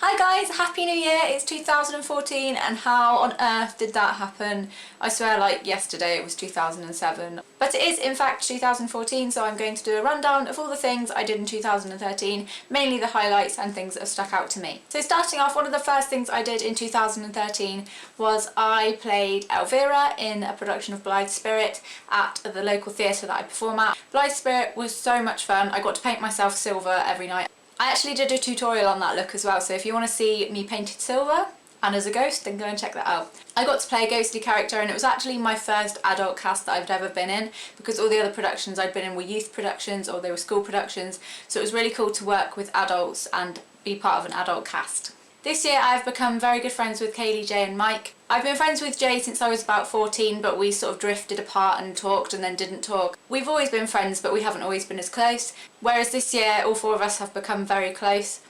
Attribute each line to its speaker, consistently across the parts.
Speaker 1: Hi guys, Happy New Year, it's 2014 and how on earth did that happen? I swear like yesterday it was 2007. But it is in fact 2014, so I'm going to do a rundown of all the things I did in 2013, mainly the highlights and things that have stuck out to me. So starting off, one of the first things I did in 2013 was I played Elvira in a production of Blithe Spirit at the local theatre that I perform at. Blithe Spirit was so much fun. I got to paint myself silver every night. I actually did a tutorial on that look as well, so if you want to see me painted silver and as a ghost, then go and check that out. I got to play a ghostly character, and it was actually my first adult cast that I've ever been in, because all the other productions I'd been in were youth productions or they were school productions, so it was really cool to work with adults and be part of an adult cast. This year I've become very good friends with Kaylee, Jaye and Mike. I've been friends with Jaye since I was about 14, but we sort of drifted apart and talked and then didn't talk. We've always been friends, but we haven't always been as close, whereas this year all four of us have become very close.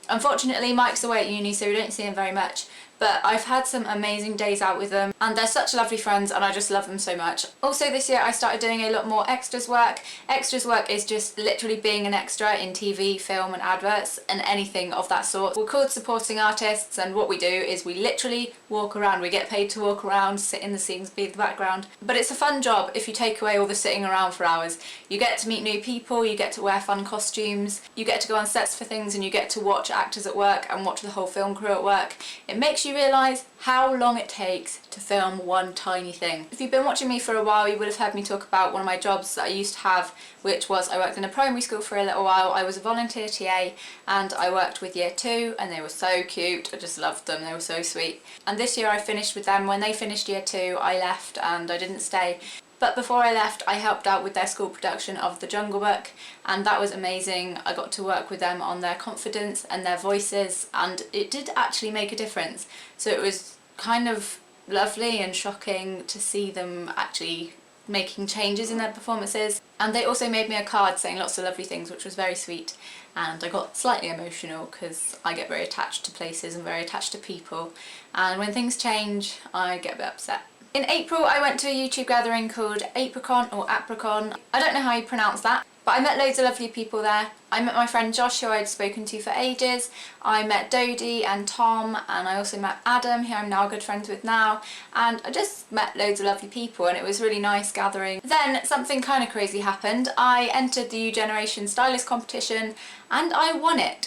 Speaker 1: Unfortunately Mike's away at uni, so we don't see him very much, but I've had some amazing days out with them and they're such lovely friends and I just love them so much. Also this year I started doing a lot more extras work. Extras work is just literally being an extra in TV, film and adverts and anything of that sort. We're called supporting artists, and what we do is we literally walk around. We get paid to walk around, sit in the scenes, be the background. But it's a fun job if you take away all the sitting around for hours. You get to meet new people, you get to wear fun costumes, you get to go on sets for things, and you get to watch actors at work and watch the whole film crew at work. It makes you realise how long it takes to film one tiny thing. If you've been watching me for a while, you would have heard me talk about one of my jobs that I used to have, which was I worked in a primary school for a little while. I was a volunteer TA and I worked with year 2 and they were so cute. I just loved them, they were so sweet. And this year I finished with them. When they finished year 2 I left and I didn't stay. But before I left, I helped out with their school production of The Jungle Book, and that was amazing. I got to work with them on their confidence and their voices, and it did actually make a difference. So it was kind of lovely and shocking to see them actually making changes in their performances. And they also made me a card saying lots of lovely things, which was very sweet. And I got slightly emotional because I get very attached to places and very attached to people. And when things change, I get a bit upset. In April I went to a YouTube gathering called Apricon or Apricon. I don't know how you pronounce that, but I met loads of lovely people there. I met my friend Josh, who I'd spoken to for ages. I met Dodie and Tom, and I also met Adam, who I'm now good friends with now. And I just met loads of lovely people and it was a really nice gathering. Then something kind of crazy happened. I entered the U Generation Stylist competition and I won it.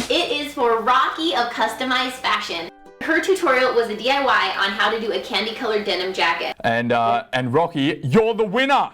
Speaker 2: It is for Rocky of Customized Fashion. Her tutorial was a DIY on how to do a candy colored denim jacket.
Speaker 3: And Rocky, you're the winner!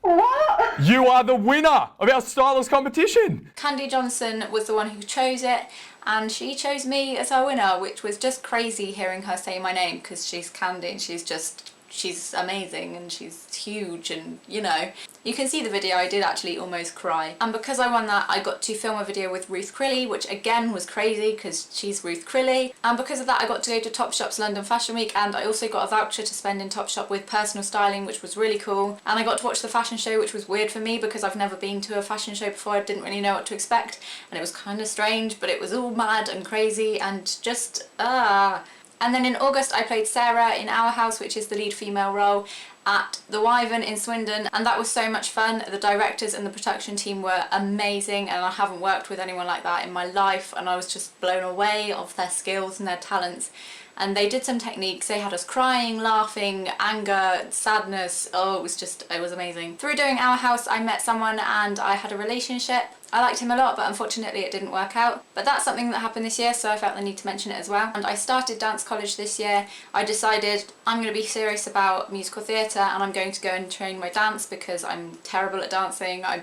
Speaker 2: What?
Speaker 3: You are the winner of our stylist competition!
Speaker 1: Candy Johnson was the one who chose it, and she chose me as our winner, which was just crazy hearing her say my name, because she's Candy and she's amazing and she's huge, and you know. You can see the video, I did actually almost cry. And because I won that, I got to film a video with Ruth Crilly, which again was crazy because she's Ruth Crilly. And because of that I got to go to Topshop's London Fashion Week, and I also got a voucher to spend in Topshop with personal styling, which was really cool. And I got to watch the fashion show, which was weird for me because I've never been to a fashion show before. I didn't really know what to expect and it was kind of strange, but it was all mad and crazy and just And then in August I played Sarah in Our House, which is the lead female role, at the Wyvern in Swindon, and that was so much fun. The directors and the production team were amazing, and I haven't worked with anyone like that in my life, and I was just blown away of their skills and their talents. And they did some techniques. They had us crying, laughing, anger, sadness. Oh, it was amazing. Through doing Our House I met someone and I had a relationship. I liked him a lot, but unfortunately it didn't work out. But that's something that happened this year, so I felt the need to mention it as well. And I started dance college this year. I decided I'm going to be serious about musical theatre and I'm going to go and train my dance because I'm terrible at dancing. I'm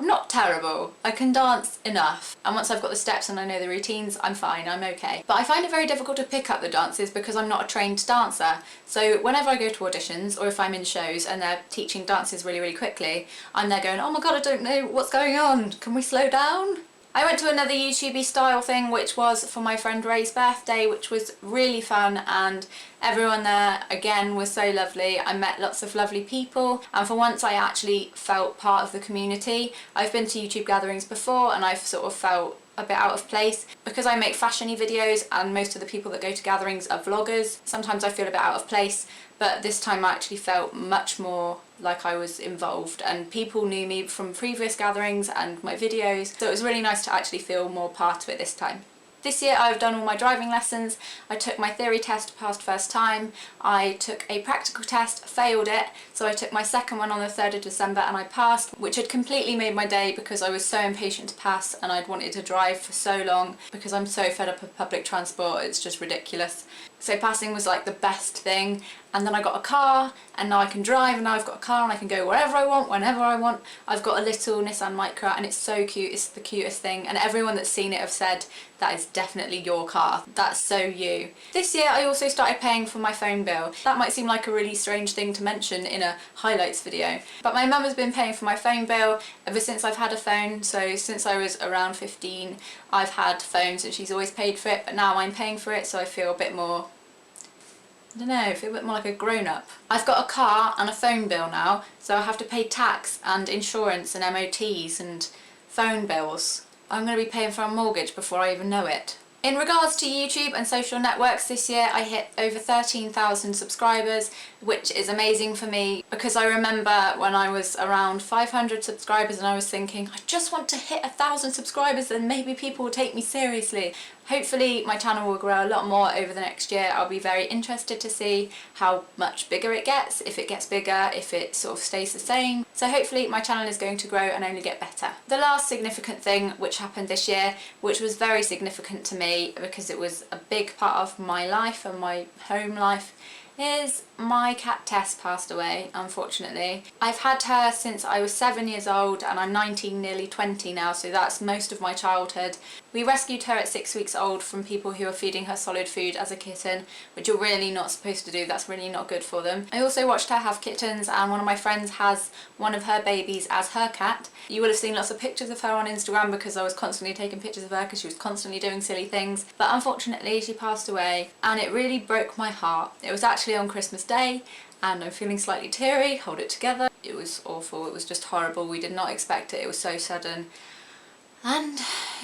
Speaker 1: not terrible. I can dance enough. And once I've got the steps and I know the routines, I'm fine, I'm okay. But I find it very difficult to pick up the dances because I'm not a trained dancer. So whenever I go to auditions or if I'm in shows and they're teaching dances really, really quickly, I'm there going, oh my god, I don't know what's going on. Can we slow down? I went to another YouTubey style thing, which was for my friend Ray's birthday, which was really fun, and everyone there again was so lovely. I met lots of lovely people, and for once I actually felt part of the community. I've been to YouTube gatherings before and I've sort of felt a bit out of place Because I make fashion-y videos and most of the people that go to gatherings are vloggers, sometimes I feel a bit out of place, but this time I actually felt much more like I was involved and people knew me from previous gatherings and my videos, so it was really nice to actually feel more part of it this time. This year I've done all my driving lessons. I took my theory test, passed first time. I took a practical test, failed it, so I took my second one on the 3rd of December and I passed, which had completely made my day because I was so impatient to pass and I'd wanted to drive for so long because I'm so fed up of public transport, it's just ridiculous. So passing was like the best thing, and then I got a car and now I can drive, and now I've got a car and I can go wherever I want, whenever I want. I've got a little Nissan Micra and it's so cute, it's the cutest thing, and everyone that's seen it have said that is definitely your car, that's so you. This year I also started paying for my phone bill. That might seem like a really strange thing to mention in a highlights video, but my mum has been paying for my phone bill ever since I've had a phone. So since I was around 15 I've had phones and she's always paid for it, but now I'm paying for it, so I feel a bit more, I don't know, I feel a bit more like a grown-up. I've got a car and a phone bill now, so I have to pay tax and insurance and MOTs and phone bills. I'm going to be paying for a mortgage before I even know it. In regards to YouTube and social networks, this year I hit over 13,000 subscribers, which is amazing for me because I remember when I was around 500 subscribers and I was thinking, I just want to hit 1,000 subscribers, then maybe people will take me seriously. Hopefully my channel will grow a lot more over the next year. I'll be very interested to see how much bigger it gets, if it gets bigger, if it sort of stays the same. So hopefully my channel is going to grow and only get better. The last significant thing which happened this year, which was very significant to me because it was a big part of my life and my home life, is my cat Tess passed away, unfortunately. I've had her since I was 7 years old and I'm 19, nearly 20 now, so that's most of my childhood. We rescued her at 6 weeks old from people who were feeding her solid food as a kitten, which you're really not supposed to do, that's really not good for them. I also watched her have kittens, and one of my friends has one of her babies as her cat. You will have seen lots of pictures of her on Instagram because I was constantly taking pictures of her because she was constantly doing silly things, but unfortunately she passed away and it really broke my heart. It was actually on Christmas Day and I'm feeling slightly teary, hold it together. It was awful, it was just horrible, we did not expect it, it was so sudden and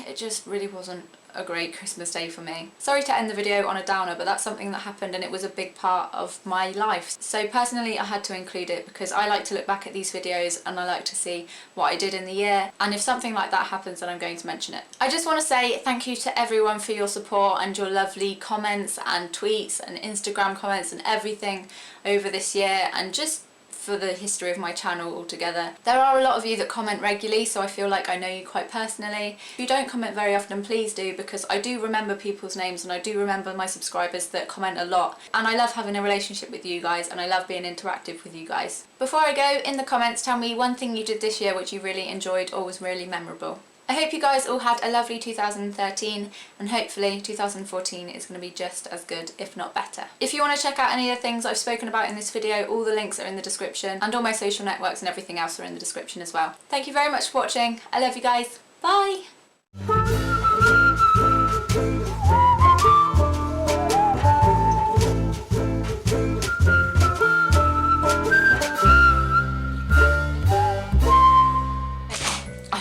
Speaker 1: it just really wasn't a great Christmas day for me. Sorry to end the video on a downer, but that's something that happened and it was a big part of my life. So personally I had to include it because I like to look back at these videos and I like to see what I did in the year, and if something like that happens then I'm going to mention it. I just want to say thank you to everyone for your support and your lovely comments and tweets and Instagram comments and everything over this year, and just for the history of my channel altogether. There are a lot of you that comment regularly, so I feel like I know you quite personally. If you don't comment very often, please do, because I do remember people's names and I do remember my subscribers that comment a lot, and I love having a relationship with you guys and I love being interactive with you guys. Before I go, in the comments tell me one thing you did this year which you really enjoyed or was really memorable. I hope you guys all had a lovely 2013 and hopefully 2014 is going to be just as good, if not better. If you want to check out any of the things I've spoken about in this video, all the links are in the description, and all my social networks and everything else are in the description as well. Thank you very much for watching. I love you guys. Bye!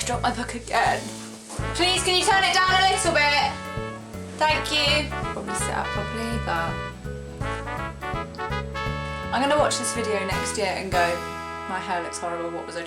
Speaker 1: Dropped my book again. Please, can you turn it down a little bit? Thank you. Probably sit up properly, but I'm gonna watch this video next year and go, my hair looks horrible, what was I doing?